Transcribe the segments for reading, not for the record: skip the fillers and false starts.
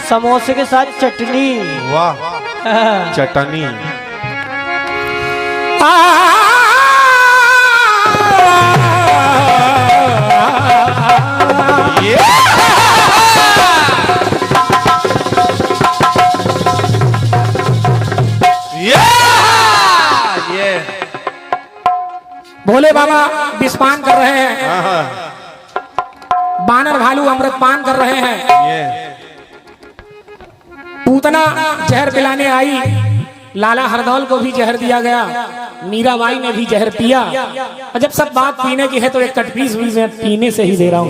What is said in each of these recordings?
समोसे के साथ चटनी। वाह चटनी। भोले बाबा विषपान कर रहे हैं, बानर भालू अमृत पान कर रहे हैं। पूतना जहर पिलाने आई, लाला हरदौल को भी जहर दिया गया, मीराबाई ने भी जहर पिया। और जब सब बात पीने की है तो एक कटपीस भी मैं पीने से ही दे रहा हूँ।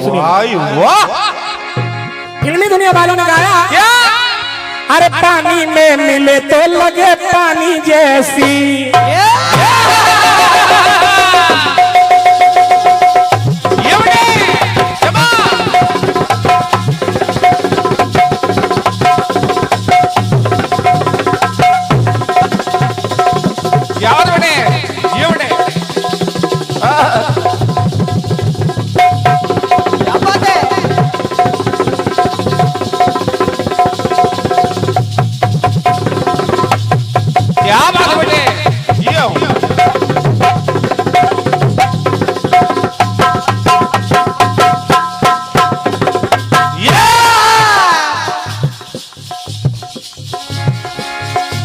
फिल्मी दुनिया वालों ने गाया क्या? अरे पानी में मिले तो लगे पानी जैसी,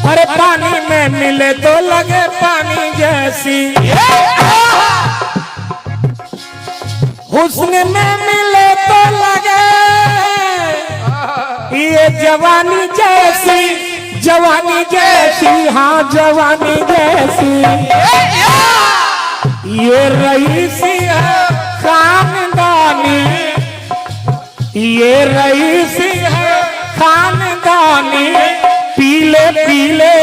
अरे पानी में मिले तो लगे पानी जैसी, हुस्न में मिले तो लगे ये जवानी जैसी, जवानी जैसी, हाँ जवानी जैसी। ये रईसी है खानदानी, ये रईसी है खानदानी, पीले पीले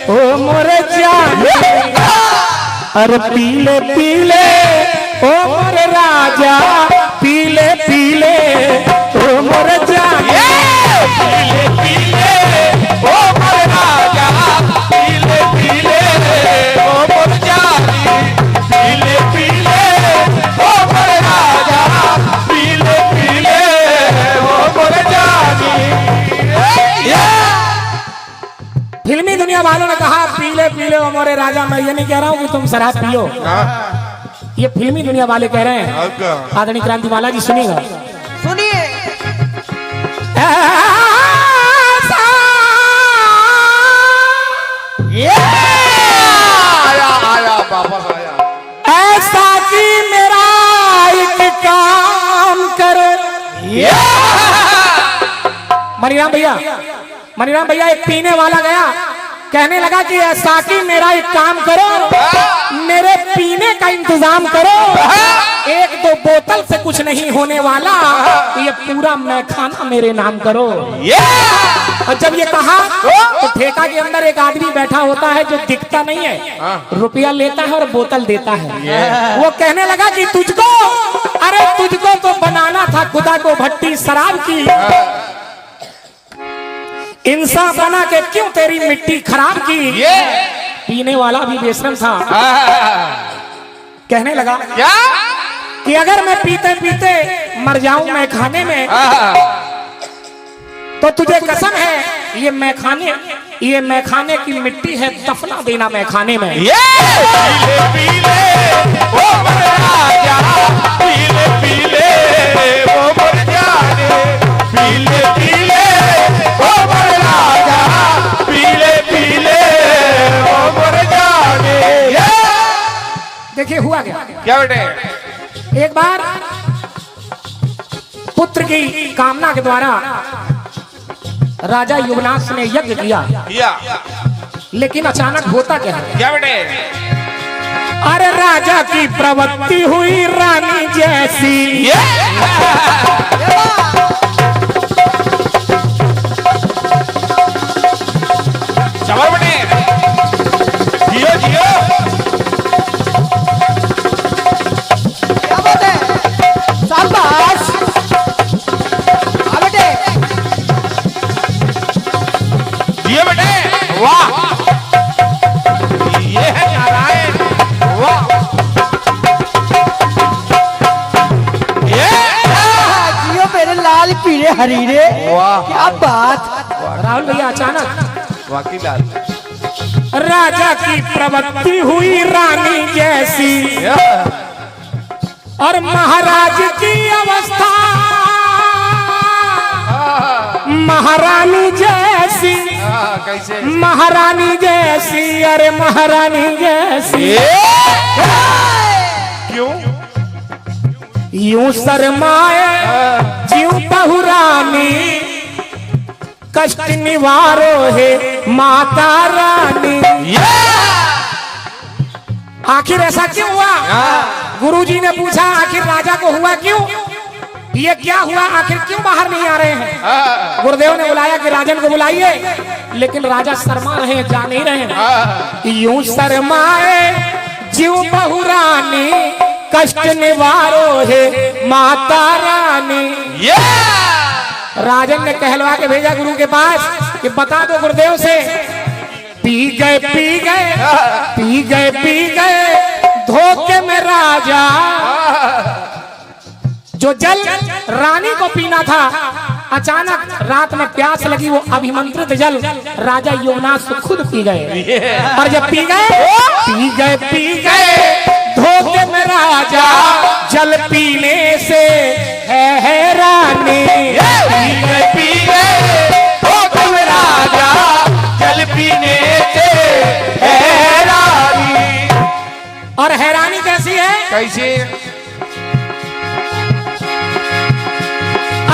ओ मोरे जाने, अरे पीले पीले ओ मोरे राजा, पीले पीले ओ मोरे जाने, पीले पीले ओ मोरे राजा, पीले पीले ओ मोरे जाने, पीले पीले ओ मोरे राजा, पीले पीले ओ मोरे जाने। फिल्मी दुनिया वालों ने कहा पीले पीले ओ मोरे राजा। मैं ये नहीं कह रहा हूँ कि तुम शराब पियो, ये फिल्मी दुनिया वाले कह रहे हैं। आदरणीय क्रांतिमाला जी सुनिएगा, सुनिए। आया वापस आया। ऐसा कि मेरा एक काम करो। मणिराम भैया, मणिराम भैया, एक पीने वाला गया, कहने लगा कि ऐसा कि मेरा एक काम करो, मेरे पीने का इंतजाम करो, एक दो बोतल से कुछ नहीं होने वाला, ये पूरा मैखाना मेरे नाम करो। और जब ये कहा तो ठेका के अंदर एक आदमी बैठा होता है जो दिखता नहीं है, रुपया लेता है और बोतल देता है। वो कहने लगा कि तुझको, अरे तुझको तो बनाना था खुदा को भट्टी शराब की, इंसान बना के क्यों तेरी मिट्टी खराब की। पीने वाला भी बेशरम था, कहने लगा क्या कि अगर मैं पीते पीते मर जाऊं मैं खाने में, तो तुझे कसम है ये मैखाने की मिट्टी है, दफना देना मैखाने में। पीले पीले ओ मर राजा, पीले पीले ओ मर जाने, पीले पीले ओ मर राजा, पीले पीले ओ मर जाने। देखिए हुआ क्या बेटे, एक बार पुत्र की कामना के द्वारा राजा युवनाश ने यज्ञ किया, लेकिन अचानक होता क्या है, क्या बेटे? अरे राजा की प्रवृत्ति हुई रानी जैसी, चलो बेटे, जियो जियो। क्या बात है, शाबाश। बेटे ये बेटे, वाह, ये है नारायण, वाह, जियो मेरे लाल अरे रे वाह क्या बात। राहुल भैया अचानक वाकीलाल राजा की प्रवृत्ति हुई रानी जैसी और महाराज की अवस्था महारानी जैसी। कैसे महारानी जैसी अरे महारानी जैसी। क्यों यूं शर्माए जीव बहुरानी कष्ट निवारो है माता रानी। आखिर ऐसा क्यों हुआ? गुरुजी ने पूछा आखिर राजा को हुआ क्यों? ये क्या हुआ? आखिर क्यों बाहर नहीं आ रहे हैं? गुरुदेव ने बुलाया कि राजन को बुलाइए, लेकिन राजा शर्मा रहे हैं, जा नहीं रहे हैं। यूं शर्माए जीव बहुरानी कष्ट निवारो है माता रानी। राजन ने कहलवा के भेजा गुरु के पास कि बता दो गुरुदेव से। पी गए पी गए पी गए पी गए धोखे में राजा जो जल रानी को पीना था। अचानक रात में प्यास लगी, वो अभिमंत्रित जल राजा योनास खुद पी गए। और जब पी गए धोखे में राजा जल पीने से है हैरानी। पी गए धोखे में राजा जल पीने से हैरानी। और हैरानी कैसी है? कैसे?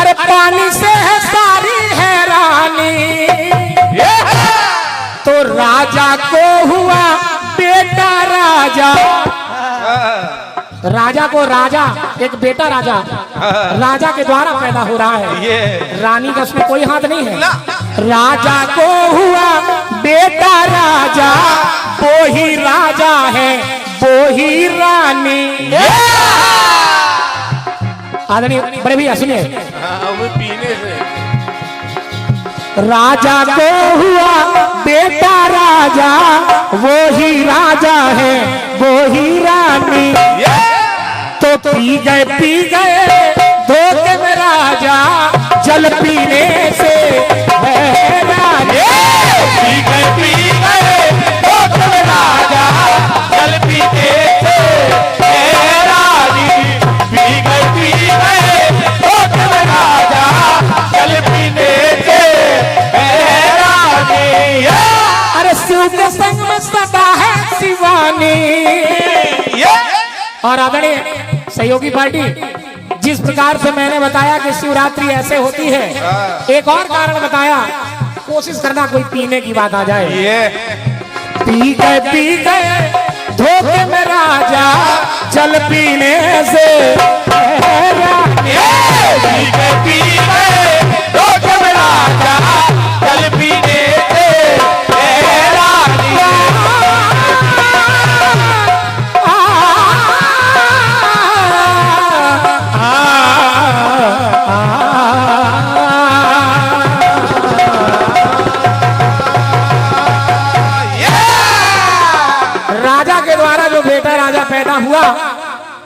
अरे पानी से है सारी हैरानी। तो राजा को हुआ बेटा राजा। राजा को राजा एक बेटा राजा राजा के द्वारा पैदा हो रहा है। रानी का उसमें कोई हाथ नहीं है। राजा को हुआ बेटा राजा, वो ही राजा है वो ही रानी। आदरणीय बड़े भैया सुनिए। पीने से राजा को हुआ बेटा राजा, वो ही राजा है वो ही रानी। तो पी गए धोखे में राजा जल पीने से हैरानी। पी गए धोखे में राजा जल पीने से हैरानी। पी गए धोखे में राजा जल पीने से हैरानी। अरे शिव के संग में सदा है शिवानी। और आदरणीय सहयोगी पार्टी, जिस प्रकार से मैंने बताया कि शिवरात्रि ऐसे होती है, एक और कारण बताया, कोशिश करना कोई पीने की बात आ जाए। पी गए धोखे में राजा जल पीने से हैरानी। पी गए धोखे में राजा जल पीने से हैरानी। राजा के द्वारा जो बेटा राजा पैदा हुआ,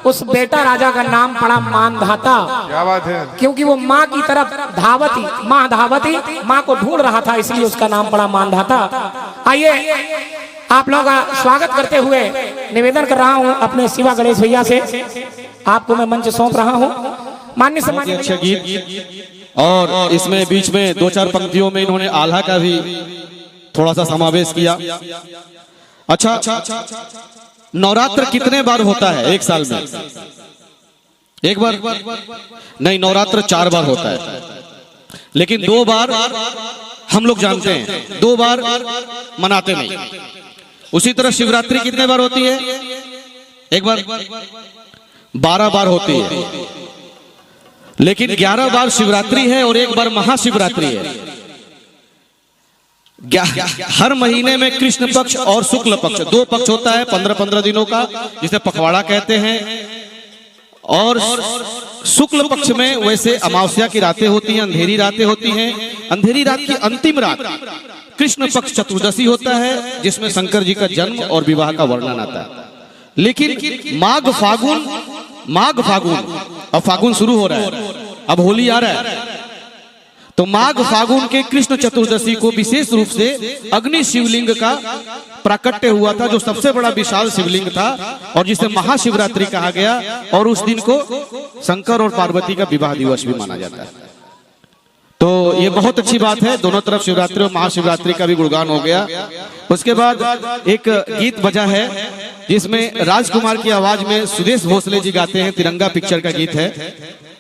उस बेटा राजा का नाम पड़ा मानधाता। क्या बात है? क्योंकि वो माँ की तरफ धावती माँ को ढूंढ रहा था, इसलिए उसका नाम पड़ा मानधाता। आइए आप लोगों का स्वागत करते हुए निवेदन कर रहा हूँ अपने शिवा गणेश भैया से, आपको मैं मंच सौंप रहा हूँ। माननीय सम्मानित अच्छा गीत, और इसमें बीच में 2-4 पंक्तियों में इन्होंने आल्हा का भी थोड़ा सा समावेश किया। अच्छा, नवरात्र कितने बार होता है एक साल में? एक बार नहीं, नवरात्र 4 बार होता है, लेकिन 2 बार हम लोग जानते हैं, 2 बार मनाते नहीं। उसी तरह शिवरात्रि कितने बार होती है? एक बार 12 बार होती है, लेकिन 11 बार शिवरात्रि है और 1 बार महाशिवरात्रि है। हर महीने में कृष्ण पक्ष और शुक्ल पक्ष 2 पक्ष होता है 15-15 दिनों का, जिसे पखवाड़ा कहते हैं। और शुक्ल पक्ष में वैसे अमावस्या की रातें होती हैं, अंधेरी रातें होती हैं। अंधेरी रात की अंतिम रात कृष्ण पक्ष चतुर्दशी होता है, जिसमें शंकर जी का जन्म और विवाह का वर्णन आता है। लेकिन माघ फागुन, अब फागुन शुरू हो रहा है, अब होली आ रहा है, तो माघ फागुन के कृष्ण चतुर्दशी को विशेष रूप से अग्नि शिवलिंग का प्राकट्य हुआ था, जो सबसे बड़ा विशाल शिवलिंग था और जिसे महाशिवरात्रि कहा गया। और उस दिन को शंकर और पार्वती का विवाह दिवस भी माना जाता है। तो ये बहुत अच्छी बात है, दोनों तरफ शिवरात्रि और महाशिवरात्रि का भी गुणगान हो गया। उसके बाद एक गीत बजा है जिसमें राजकुमार की आवाज में सुदेश भोसले जी गाते हैं, तिरंगा पिक्चर का गीत है,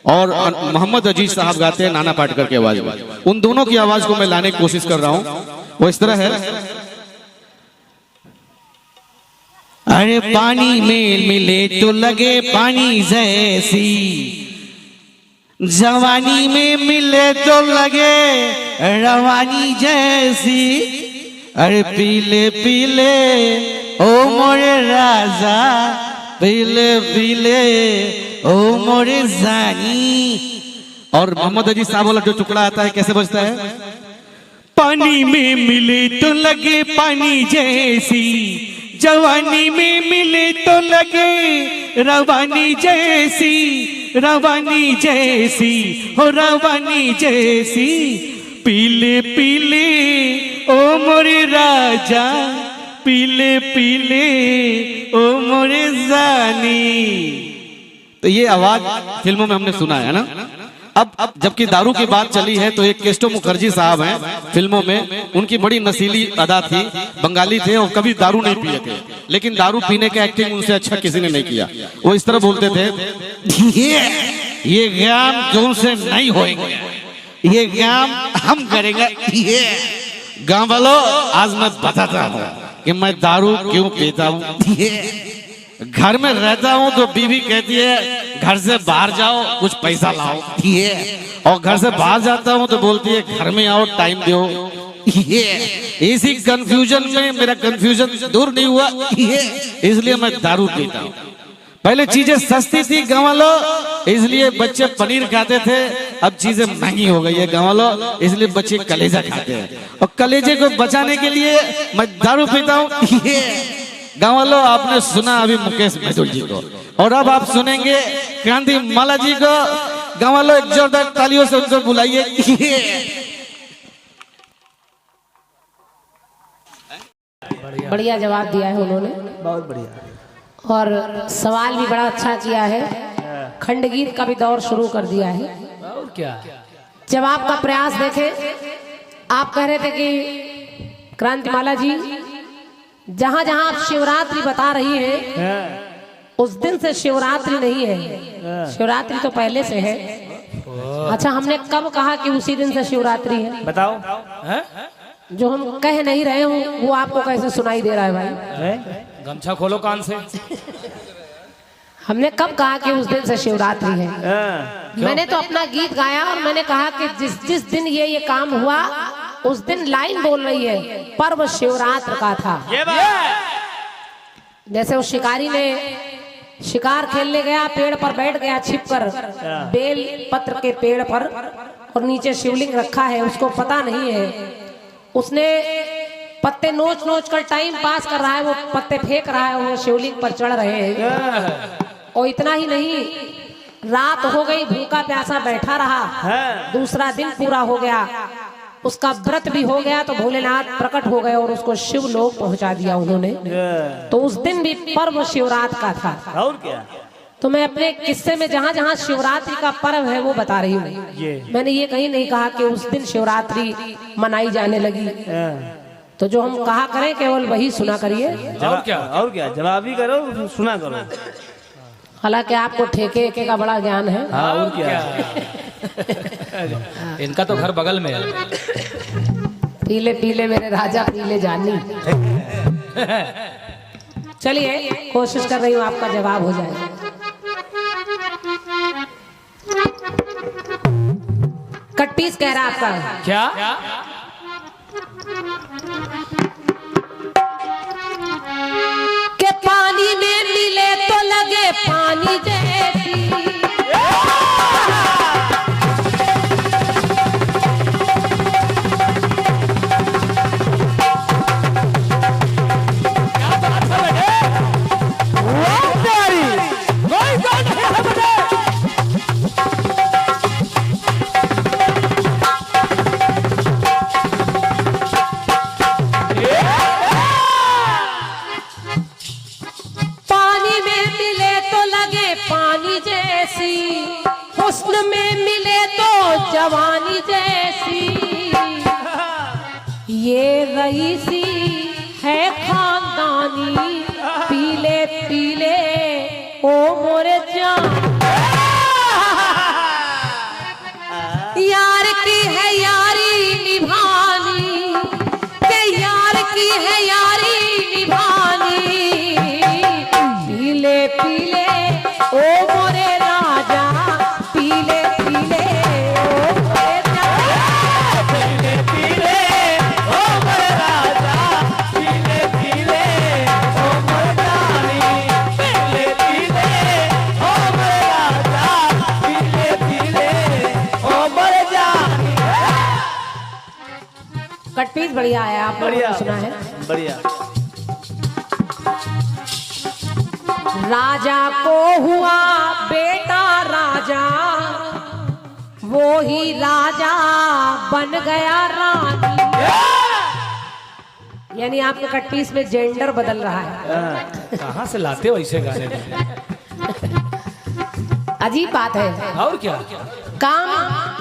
और मोहम्मद अजीज साहब गाते हैं नाना पाटेकर की आवाज में। उन दोनों की आवाज को मैं लाने की कोशिश कर रहा हूं। वो इस तरह है। अरे पानी में मिले तो लगे पानी जैसी, जवानी में मिले तो लगे रवानी जैसी। अरे पीले पीले ओ मोरे राजा, पीले पीले ओ मोरे जानी। और मोहम्मद अजीज साहब वाला जो टुकड़ा आता है कैसे बजता है? पानी में मिले तो लगे पानी जैसी, जवानी में मिले तो लगे रवानी जैसी, रवानी जैसी हो रवानी जैसी। पीले पीले ओ मोरे राजा, पीले पीले ओ मोरे जानी। तो ये आवाज फिल्मों में हमने सुना है ना। अब जबकि दारू की बात चली है तो एक केस्टो मुखर्जी साहब हैं फिल्मों में, उनकी बड़ी नसीली अदा थी, बंगाली थे और कभी दारू नहीं पिए थे, लेकिन दारू पीने के एक्टिंग उनसे अच्छा किसी ने नहीं किया। वो इस तरह बोलते थे, ये काम तुमसे नहीं होएंगे, ये काम हम करेंगे। गाँव वालों, आज मैं बताता हूँ कि मैं दारू क्यों पीता हूँ। घर में रहता हूँ तो बीवी कहती है घर से बाहर जाओ कुछ पैसा लाओ, और घर से बाहर जाता हूँ तो बोलती है घर में आओ टाइम दो। इसी कंफ्यूजन में मेरा कंफ्यूजन दूर नहीं हुआ, इसलिए मैं दारू पीता हूँ। पहले चीजें सस्ती थी गाँव वालों, इसलिए बच्चे पनीर खाते थे, अब चीजें महंगी हो गई है गाँव वालों, इसलिए बच्चे कलेजा खाते हैं, और कलेजे को बचाने के लिए मैं दारू पीता हूँ। गाँव वालों, आपने सुना अभी मुकेश मेहतुल जी को, और अब आप सुनेंगे क्रांति माला जी को। गाँव वालों, एक जोरदार तालियों से उनको बुलाइए। बढ़िया जवाब दिया है उन्होंने, बहुत बढ़िया। और सवाल भी बड़ा अच्छा किया है, खंड गीत का भी दौर शुरू कर दिया है। और क्या जवाब का प्रयास देखें। आप कह रहे थे कि क्रांतिमाला जी जहां जहां आप शिवरात्रि बता रही हैं उस दिन से शिवरात्रि नहीं है, शिवरात्रि तो पहले से है। अच्छा, हमने कब कहा कि उसी दिन से शिवरात्रि है? बताओ। जो हम कह नहीं रहे हूँ वो आपको कैसे सुनाई दे रहा है भाई? गमछा खोलो कान से। हमने कब कहा कि उस दिन से शिवरात्रि है? मैंने तो अपना गीत गाया और मैंने कहा कि जिस दिन ये काम हुआ उस दिन लाइन बोल रही है पर्व शिवरात्रि का था। जैसे उस शिकारी ने शिकार खेलने गया, पेड़ पर बैठ गया छिपकर, बेल पत्र के पेड़ पर, और नीचे शिवलिंग रखा है, उसको पता नहीं है, उसने पत्ते नोच नोच कर टाइम पास कर रहा है, वो पत्ते फेंक रहा है, वो शिवलिंग पर चढ़ रहे हैं। और इतना ही नहीं, रात हो गई, भूखा प्यासा बैठा रहा, दूसरा दिन पूरा हो गया, उसका व्रत भी हो गया, तो भोलेनाथ प्रकट हो गए और उसको शिव लोक पहुंचा दिया उन्होंने। तो उस दिन भी पर्व शिवरात्रि का था। और क्या? तो मैं अपने किस्से में जहाँ जहाँ शिवरात्रि का पर्व है वो बता रही हूँ। मैंने ये कहीं नहीं कहा कि उस दिन शिवरात्रि मनाई जाने लगी। तो जो हम कहा करें केवल वही सुना करिए। और क्या जवाब ही करो, सुना करो। हालांकि आपको ठेके एके का बड़ा ज्ञान है। हाँ, और क्या? इनका तो घर बगल में है। पीले पीले मेरे राजा पीले जानी। चलिए, कोशिश कर रही हूँ आपका जवाब हो जाए। कट्टीस कह रहा आपका क्या? के पानी में मिले तो लगे पानी जैसी, जवानी जैसी, ये रईसी है खानदानी, पीले पीले ओ मोरे जान। यार की है यारी निभानी, के यार की है यारी निभानी, पीले पीले ओ मोरे राजा, पीले पीले ओ मोरे राजा, पीले पीले ओ मोरे राजा, पीले पीले ओ मोरे रानी, पीले पीले ओ मोरे राजा, पीले पीले ओ मोरे जानी। कटपीस बढ़िया है, आप लोगों ने सुना है। बढ़िया। राजा को हुआ बेटा राजा, वो ही राजा बन गया रानी। यानी आपके कटपीस में जेंडर बदल रहा है। कहाँ से लाते हो ऐसे गाने? अजीब बात है। और क्या? काम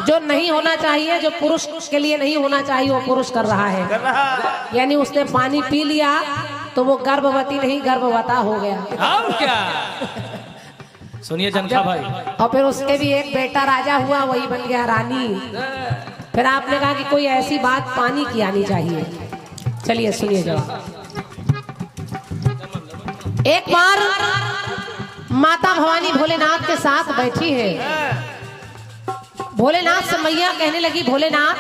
जो नहीं होना चाहिए, जो पुरुष के लिए नहीं होना चाहिए, वो पुरुष कर रहा है। यानी उसने पानी पी लिया तो वो गर्भवती नहीं गर्भवता हो गया। और क्या? सुनिए जनता भाई, और फिर उसके भी एक बेटा राजा हुआ, वही बन गया रानी। फिर आपने कहा कि कोई ऐसी बात पानी की आनी चाहिए। चलिए सुनिए जवाब। एक बार माता भवानी भोलेनाथ के साथ बैठी है। भोलेनाथ से मैया कहने लगी, भोलेनाथ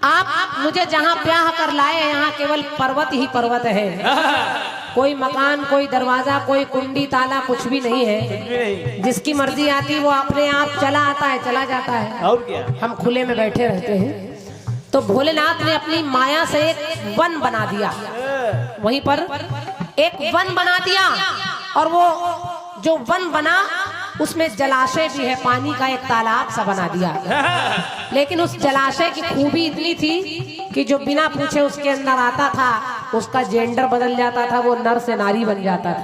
आप मुझे जहाँ ब्याह कर लाए, यहाँ केवल पर्वत ही पर्वत है। कोई मकान, कोई दरवाजा, कोई कुंडी, ताला कुछ भी नहीं है। जिसकी मर्जी आती वो अपने आप चला आता है, चला जाता है। और क्या? हम खुले में बैठे रहते हैं। तो भोलेनाथ ने अपनी माया से एक वन बना दिया। वहीं पर एक वन बना दिया, और वो जो वन बना उसमें जलाशय भी है, पानी का एक तालाब सा बना दिया। लेकिन उस जलाशय की खूबी इतनी थी कि जो बिना पूछे उसके अंदर आता था, उसका जेंडर बदल जाता था, वो नर से नारी बन जाता था।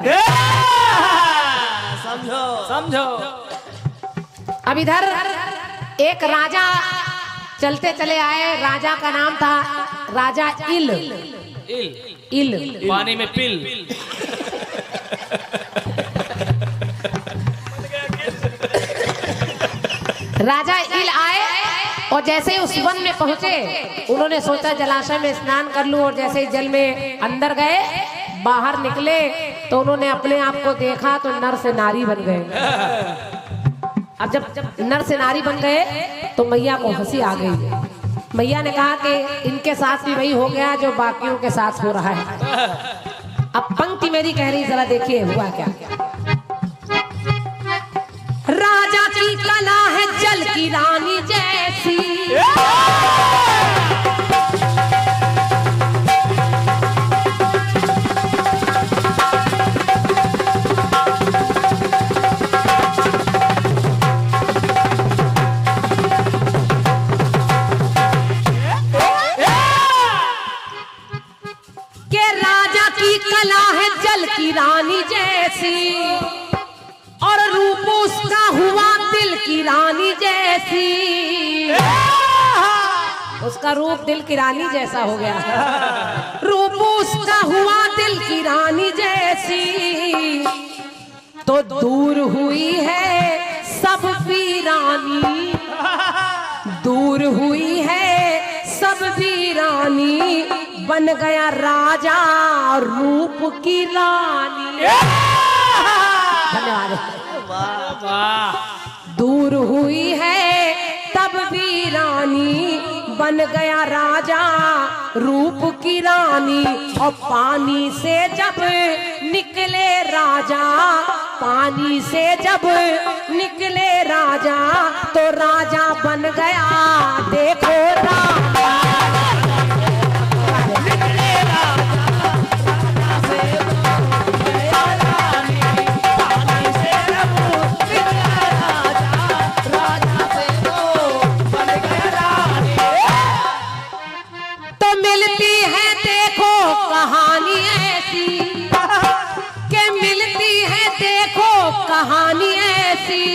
समझो समझो। अब इधर एक राजा चलते चले आए। राजा का नाम था राजा इल। पानी में पिल। राजा इल आए और जैसे ही उस वन में पहुंचे, उन्होंने सोचा जलाशय में स्नान कर लूं। और जैसे ही जल में अंदर गए, बाहर निकले तो उन्होंने अपने आप को देखा तो नर से नारी बन गए। अब जब नर से नारी बन गए तो मैया को हंसी आ गई। मैया ने कहा कि इनके साथ भी वही हो गया जो बाकियों के साथ हो रहा है। अब पंक्ति मेरी कह रही, जरा देखिए हुआ क्या। राजा की कला है जल की रानी जैसी, के राजा की कला है जल की रानी जैसी, और रूप उसका हुआ दिल की रानी जैसी। उसका रूप दिल की रानी जैसा हो गया। रूप उसका हुआ दिल की रानी जैसी, तो दूर हुई है सब वीरानी, दूर हुई है सब वीरानी, बन गया राजा रूप की रानी। धन्यवाद। दूर हुई है तब वीरानी, बन गया राजा रूप की रानी। और पानी से जब निकले राजा, पानी से जब निकले राजा, तो राजा बन गया देखो राजा। मिलती है देखो कहानी ऐसी, के मिलती है देखो कहानी ऐसी।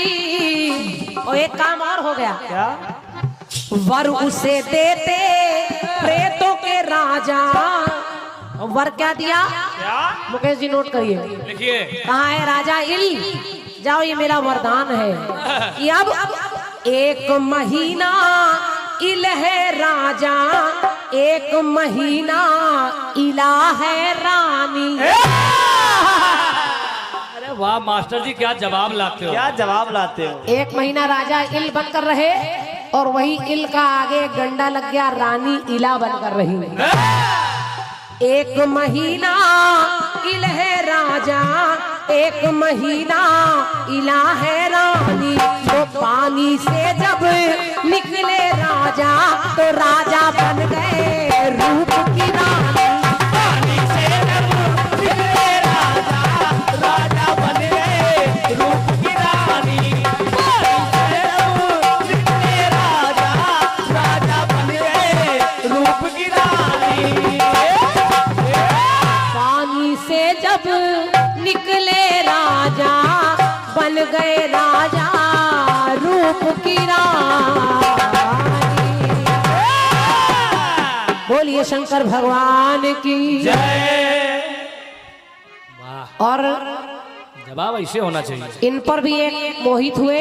और एक काम और हो गया। क्या? वर उसे देते प्रेतों के राजा। वर क्या दिया? मुकेश जी नोट करिए, लिखिए। कहाँ है राजा इल? जाओ, ये मेरा वरदान है कि अब 1 महीना इल है राजा, 1 महीना इला है रानी। अरे वाह मास्टर जी, क्या जवाब लाते हो। क्या जवाब लाते हो। 1 महीना राजा इल बनकर रहे और वही इल का आगे गंडा लग गया, रानी इला बनकर रही। 1 महीना इल है राजा, 1 महीना इला है रानी। तो पानी से जब निकले राजा तो राजा बन गए रूप की रानी। पानी से जब निकले राजा, राजा बन गए रूप की रानी। पानी से जब निकले राजा, राजा बन गए रूप की रानी। पानी से जब निकले राजा बन गए राजा रूप की रानी। बोलिए शंकर भगवान की जय। और जवाब ऐसे होना चाहिए। इन पर भी एक मोहित हुए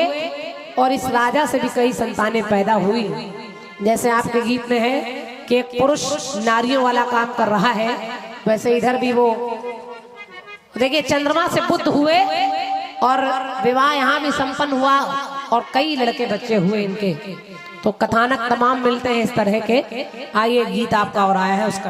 और इस राजा से भी कई संतानें पैदा हुई। जैसे आपके गीत में है कि एक पुरुष नारियों वाला काम कर रहा है, वैसे इधर भी वो देखिए चंद्रमा से बुद्ध हुए और विवाह यहाँ भी संपन्न हुआ और कई लड़के बच्चे हुए इनके। तो कथानक तमाम मिलते हैं इस तरह के। आइए गीत आपका और आया है उसका